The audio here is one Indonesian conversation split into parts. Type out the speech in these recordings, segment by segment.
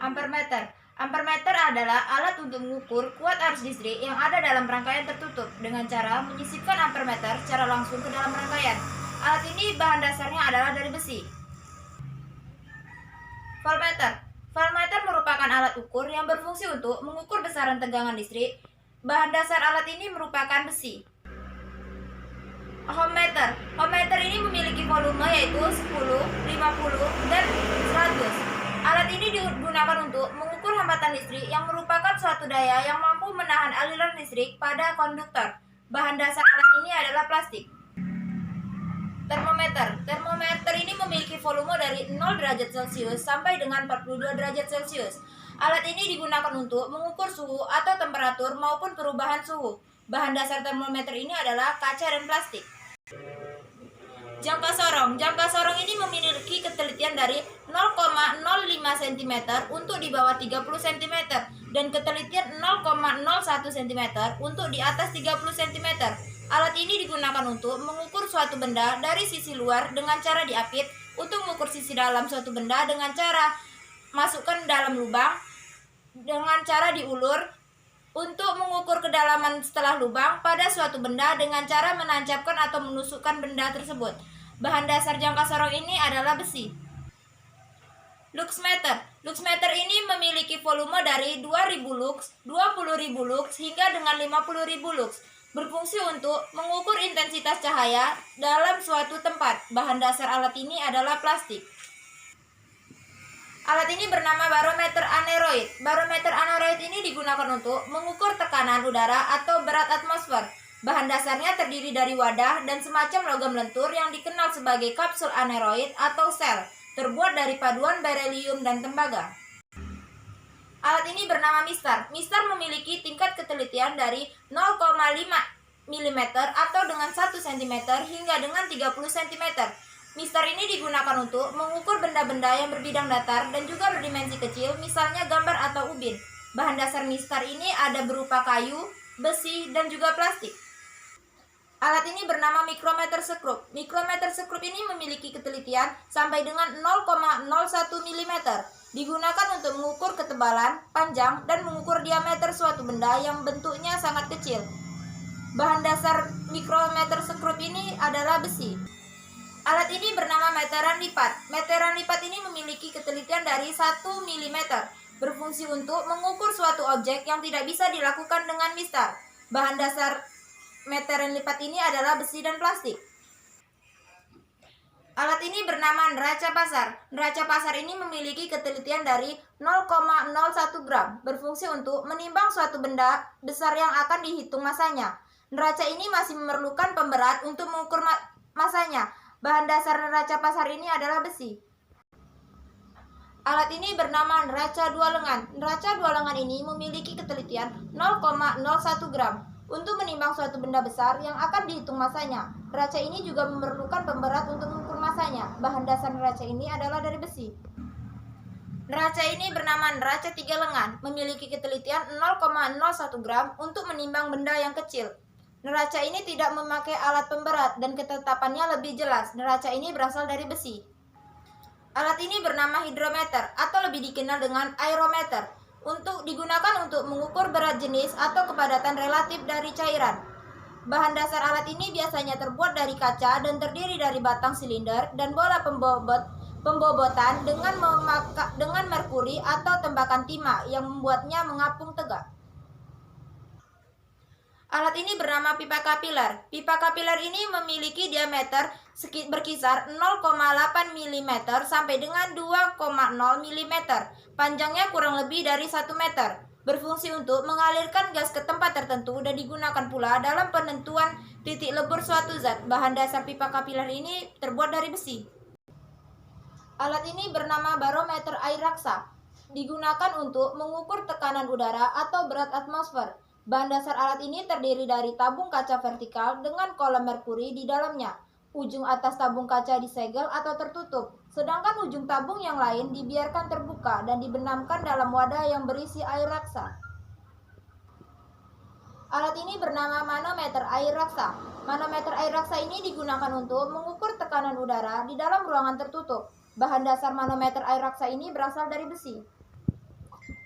Ampermeter. Ampermeter adalah alat untuk mengukur kuat arus listrik yang ada dalam rangkaian tertutup dengan cara menyisipkan ampermeter secara langsung ke dalam rangkaian. Alat ini bahan dasarnya adalah dari besi. Voltmeter. Voltmeter merupakan alat ukur yang berfungsi untuk mengukur besaran tegangan listrik. Bahan dasar alat ini merupakan besi. Ohmmeter. Ohmmeter ini memiliki volume yaitu 10, 50, dan 100. Alat ini digunakan untuk mengukur hambatan listrik yang merupakan suatu daya yang mampu menahan aliran listrik pada konduktor. Bahan dasar alat ini adalah plastik. Termometer. Termometer ini memiliki volume dari 0 derajat Celcius sampai dengan 42 derajat Celcius. Alat ini digunakan untuk mengukur suhu atau temperatur maupun perubahan suhu. Bahan dasar termometer ini adalah kaca dan plastik. Jangka sorong. Jangka sorong ini memiliki ketelitian dari 0,05 cm untuk di bawah 30 cm dan ketelitian 0,01 cm untuk di atas 30 cm. Alat ini digunakan untuk mengukur suatu benda dari sisi luar dengan cara diapit, untuk mengukur sisi dalam suatu benda dengan cara masukkan dalam lubang dengan cara diulur, untuk mengukur kedalaman setelah lubang pada suatu benda dengan cara menancapkan atau menusukkan benda tersebut. Bahan dasar jangka sorong ini adalah besi. Luxmeter. Luxmeter ini memiliki volume dari 2000 lux, 20.000 lux hingga dengan 50.000 lux. Berfungsi untuk mengukur intensitas cahaya dalam suatu tempat. Bahan dasar alat ini adalah plastik. Alat ini bernama barometer aneroid. Barometer aneroid ini digunakan untuk mengukur tekanan udara atau berat atmosfer. Bahan dasarnya terdiri dari wadah dan semacam logam lentur yang dikenal sebagai kapsul aneroid atau sel, terbuat dari paduan berelium dan tembaga. Alat ini bernama mistar. Mistar memiliki tingkat ketelitian dari 0,5 mm atau dengan 1 cm hingga dengan 30 cm. Mistar ini digunakan untuk mengukur benda-benda yang berbidang datar dan juga berdimensi kecil, misalnya gambar atau ubin. Bahan dasar mistar ini ada berupa kayu, besi, dan juga plastik. Alat ini bernama mikrometer sekrup. Mikrometer sekrup ini memiliki ketelitian sampai dengan 0,01 mm. Digunakan untuk mengukur ketebalan, panjang, dan mengukur diameter suatu benda yang bentuknya sangat kecil. Bahan dasar mikrometer sekrup ini adalah besi. Alat ini bernama meteran lipat. Meteran lipat ini memiliki ketelitian dari 1 mm. Berfungsi untuk mengukur suatu objek yang tidak bisa dilakukan dengan mistar. Bahan dasar meteran lipat ini adalah besi dan plastik. Alat ini bernama neraca pasar. Neraca pasar ini memiliki ketelitian dari 0,01 gram. Berfungsi untuk menimbang suatu benda besar yang akan dihitung masanya. Neraca ini masih memerlukan pemberat untuk mengukur masanya. Bahan dasar neraca pasar ini adalah besi. Alat ini bernama neraca dua lengan. Neraca dua lengan ini memiliki ketelitian 0,01 gram. Untuk menimbang suatu benda besar yang akan dihitung masanya. Neraca ini juga memerlukan pemberat untuk mengukur masanya. Bahan dasar neraca ini adalah dari besi. Neraca ini bernama neraca tiga lengan, memiliki ketelitian 0,01 gram untuk menimbang benda yang kecil. Neraca ini tidak memakai alat pemberat dan ketetapannya lebih jelas. Neraca ini berasal dari besi. Alat ini bernama hidrometer atau lebih dikenal dengan aerometer. Digunakan untuk mengukur berat jenis atau kepadatan relatif dari cairan. Bahan dasar alat ini biasanya terbuat dari kaca dan terdiri dari batang silinder dan bola pembobotan dengan merkuri atau tembakan timah yang membuatnya mengapung tegak. Alat ini bernama pipa kapiler. Pipa kapiler ini memiliki diameter berkisar 0,8 mm sampai dengan 2,0 mm. Panjangnya kurang lebih dari 1 meter. Berfungsi untuk mengalirkan gas ke tempat tertentu dan digunakan pula dalam penentuan titik lebur suatu zat. Bahan dasar pipa kapiler ini terbuat dari besi. Alat ini bernama barometer air raksa. Digunakan untuk mengukur tekanan udara atau berat atmosfer. Bahan dasar alat ini terdiri dari tabung kaca vertikal dengan kolom merkuri di dalamnya. Ujung atas tabung kaca disegel atau tertutup, sedangkan ujung tabung yang lain dibiarkan terbuka dan dibenamkan dalam wadah yang berisi air raksa. Alat ini bernama manometer air raksa. Manometer air raksa ini digunakan untuk mengukur tekanan udara di dalam ruangan tertutup. Bahan dasar manometer air raksa ini berasal dari besi.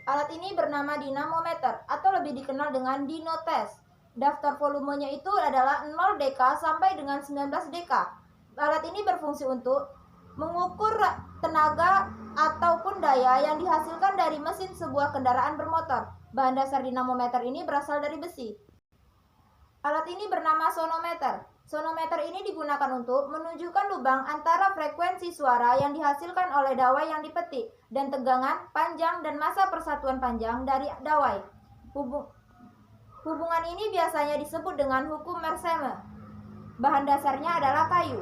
Alat ini bernama dinamometer atau lebih dikenal dengan dinotest. Daftar volumenya itu adalah 0 dk sampai dengan 19 dk. Alat ini berfungsi untuk mengukur tenaga ataupun daya yang dihasilkan dari mesin sebuah kendaraan bermotor. Bahan dasar dinamometer ini berasal dari besi. Alat ini bernama sonometer. Sonometer ini digunakan untuk menunjukkan lubang antara frekuensi suara yang dihasilkan oleh dawai yang dipetik dan tegangan, panjang, dan massa persatuan panjang dari dawai. Hubungan ini biasanya disebut dengan hukum Mersenne. Bahan dasarnya adalah kayu.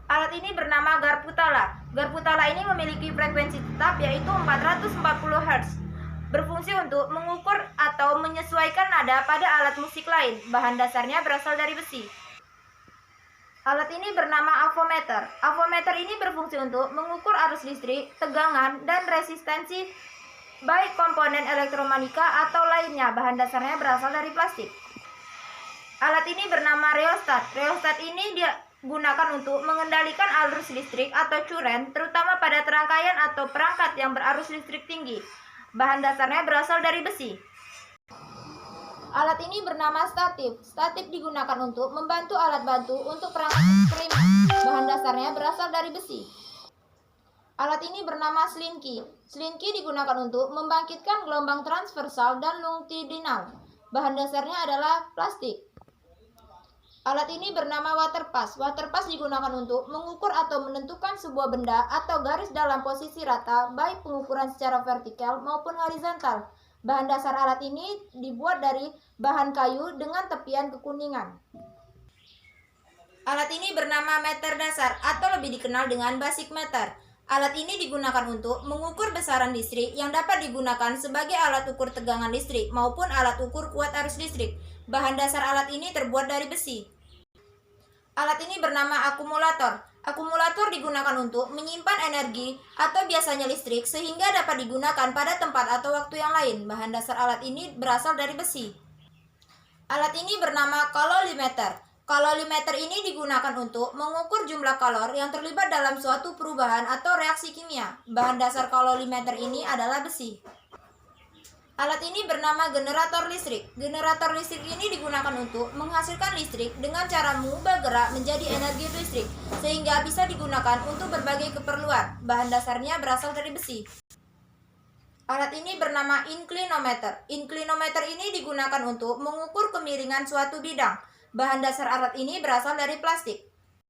Alat ini bernama Garputala. Garputala ini memiliki frekuensi tetap yaitu 440 Hz. Berfungsi untuk mengukur atau menyesuaikan nada pada alat musik lain. Bahan dasarnya berasal dari besi. Alat ini bernama avometer. Avometer ini berfungsi untuk mengukur arus listrik, tegangan, dan resistensi baik komponen elektromagnetika atau lainnya. Bahan dasarnya berasal dari plastik. Alat ini bernama rheostat. Rheostat ini digunakan untuk mengendalikan arus listrik atau curen, terutama pada rangkaian atau perangkat yang berarus listrik tinggi. Bahan dasarnya berasal dari besi. Alat ini bernama statif. Statif digunakan untuk membantu alat bantu untuk perangkat eksperimen. Bahan dasarnya berasal dari besi. Alat ini bernama slinky. Slinky digunakan untuk membangkitkan gelombang transversal dan longitudinal. Bahan dasarnya adalah plastik. Alat ini bernama waterpass. Waterpass digunakan untuk mengukur atau menentukan sebuah benda atau garis dalam posisi rata, baik pengukuran secara vertikal maupun horizontal. Bahan dasar alat ini dibuat dari bahan kayu dengan tepian kekuningan. Alat ini bernama meter dasar atau lebih dikenal dengan basic meter. Alat ini digunakan untuk mengukur besaran listrik yang dapat digunakan sebagai alat ukur tegangan listrik maupun alat ukur kuat arus listrik. Bahan dasar alat ini terbuat dari besi. Alat ini bernama akumulator. Akumulator digunakan untuk menyimpan energi atau biasanya listrik sehingga dapat digunakan pada tempat atau waktu yang lain. Bahan dasar alat ini berasal dari besi. Alat ini bernama kalorimeter. Kalorimeter ini digunakan untuk mengukur jumlah kalor yang terlibat dalam suatu perubahan atau reaksi kimia. Bahan dasar kalorimeter ini adalah besi. Alat ini bernama generator listrik. Generator listrik ini digunakan untuk menghasilkan listrik dengan cara mengubah gerak menjadi energi listrik, sehingga bisa digunakan untuk berbagai keperluan. Bahan dasarnya berasal dari besi. Alat ini bernama inclinometer. Inclinometer ini digunakan untuk mengukur kemiringan suatu bidang. Bahan dasar alat ini berasal dari plastik.